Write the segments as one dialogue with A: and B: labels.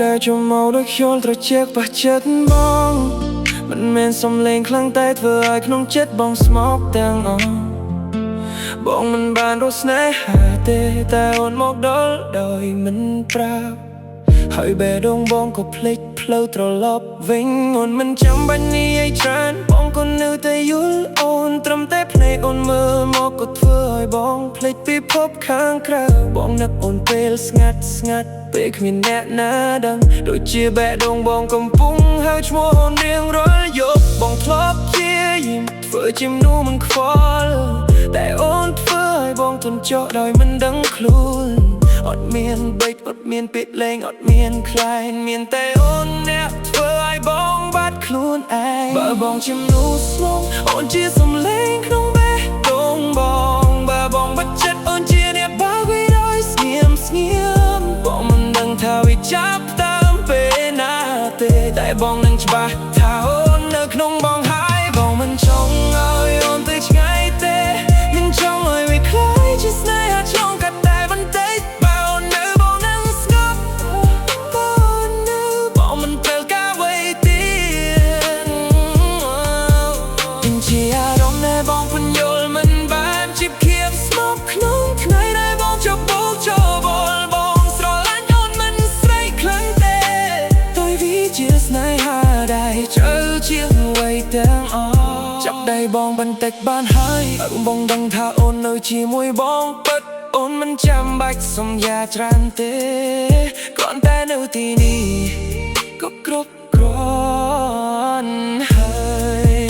A: ដែលចូលមកដូចខ្យល់ត្រជាក់ប៉ះចិត្តបងមិនមែនសំឡេងខ្លាំងតែធ្វើឲ្យក្នុងចិត្តបងស្មោកទាំងអស់បងមិនបានរស់ស្នេហាទេតែអូនមកដល់ដោយមិនប្រាប់ហើយបេះដូងបងក៏ភ្លេចផ្លូវត្រឡប់វិញអូនមិនចាំបាច់និយាយច្រើនបងក៏នៅតែយល់អូនត្រឹមតែភ្នែកអូនមើលមកក៏ធ្វើឲ្យបងភ្លេចពិភពខាងក្រៅបងនឹកអូនពេលស្ងាត់ពេលគ្មានអ្នកណាដឹងដូចជាបេះដូងបងកំពុងហៅឈ្មោះអូនរៀងរាល់យប់បងធ្លាប់ជាយឹមធ្វើជាមនុស្សមិនខ្វល់តែអូនធ្វើឲ្យបងទន់ចោលដោយមិនដឹងខ្លួនអត់មានបេកអត់មានពាក្យលេងអត់មានខ្លែងមានតែអូនអ្នកធ្វើឲ្យបងបាត់ខ្លួនឯងបើបងជាមនុស្សស្មងអូនជាសំឡេងក្នុងបេះដូងបងបើបងបាត់ចិត្តអូនជាអ្នកបើវាដោយស្ងៀមបងមិនដឹងថាវាចាប់តាមពេលណាទេតែបងនឹងច្បាស់ថាអូននៅក្នុងបងហើយបងមិនចង់ឲ្យអូនទៅឆ្ងាយទេមិនចង់ឲ្យវាខ្លាយជាស្នេហាឆ្លងកាត់តែបន្តិចចាប់ដៃបងបន្តិចបានហើយបងដឹងថាអូននៅជាមួយបងពិតអូនមិនចាំបាច់សុំយ៉ាច្រើនទេគ្រាន់តែនៅទីនេះក៏គ្រប់គ្រាន់ហើយ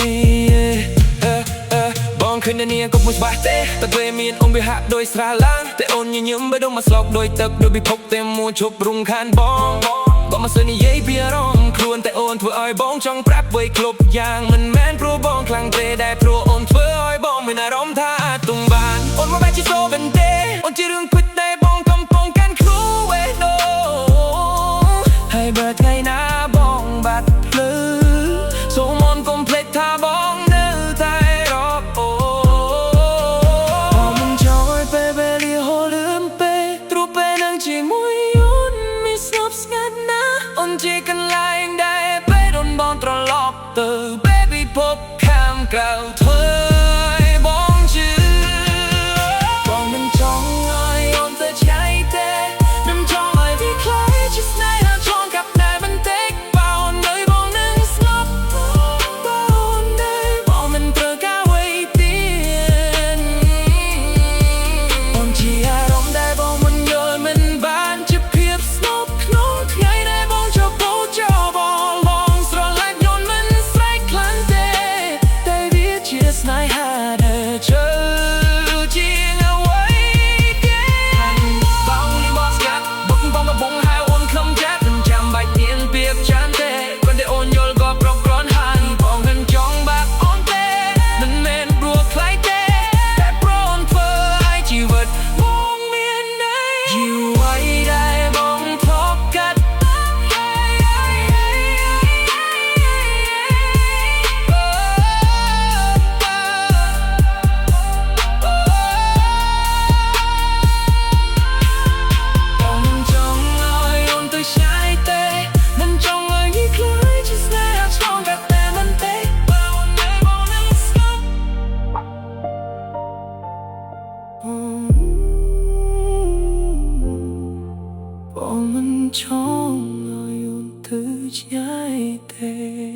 A: បងឃើញនាងក៏មួយច្បាស់ទេតែពេលមានអូនវាហាក់ដូចស្រាលឡើងតែអូនញញឹមបេះដូងមកស្លោកដូចទឹកដូចពិភពតែមួយជប់រំខានបងក៏មិនសូវនិយាយពីអារម្មណ៍ខ្លួនតែអូនធ្វើឲ្យបងចង់ប្រាប់អ្វីគ្រប់យ៉ាងមិនមែនព្រោះបងខ្លាំងទេតែព្រោះអូនធ្វើឲ្យបងមានអារម្មណ៍ថាអាចទំបានអូនមិនបែរជាសូវបន្ទេអូនជារឿងពិតតែបងកំពុងកាន់គ្រូបេះដូងហើយបើថ្ងៃណាបងបាត់ភ្លឺសូមអូនកុំភ្លេចថាបងនៅតែរកអូនមិនចង់ឲ្យពេលវេលាហូរលឿនពេកព្រោះពេលនឹងជាមួយអូនមានស្ងប់ស្ងាត់ណាស់អូនជាកន្លែងដែលពេលអូនបងត្រឡប់ទៅពេលពិភពខាងក្រៅធ្វើឲ្យបងជឿបងមិនចង់ឲ្យអូនទៅឆ្ងាយទេមិនចង់ឲ្យវាខ្លាយជាស្នេហាឆ្លងកាត់តែបន្តិចបើអូននៅបងនឹងស្លាប់បើអូននៅបងមិនត្រូវការអ្វីទៀតអូនជាអារម្មណ៍ដែលបងមិនយល់មិនបានជាភាពស្ងប់ក្នុងថ្ងៃដែលបងចុះពោចោលបងស្រឡាញ់អូនមិនស្រែកខ្លាំងទេតែវាជាស្នេហាដែលជឿជាងអ្វីគេបងនេះមកស្ងាត់បងបងហៅអូនក្នុងចិត្តមិនចាំបាច់មានពាក្យចាំទេគាត់តែអូនយល់ក៏ប្រកគ្រាន់ហើយបងមិនចង់បាក់អូនទេមិនមែនព្រោះខ្លាចទេតែព្រោះអូនធ្វើឲ្យជីវិតបងមានន័យយូរไว้ដែលបងធ្លាប់កាត់បងមិនចង់ឲ្យអូនទៅឆ្ងាយទេ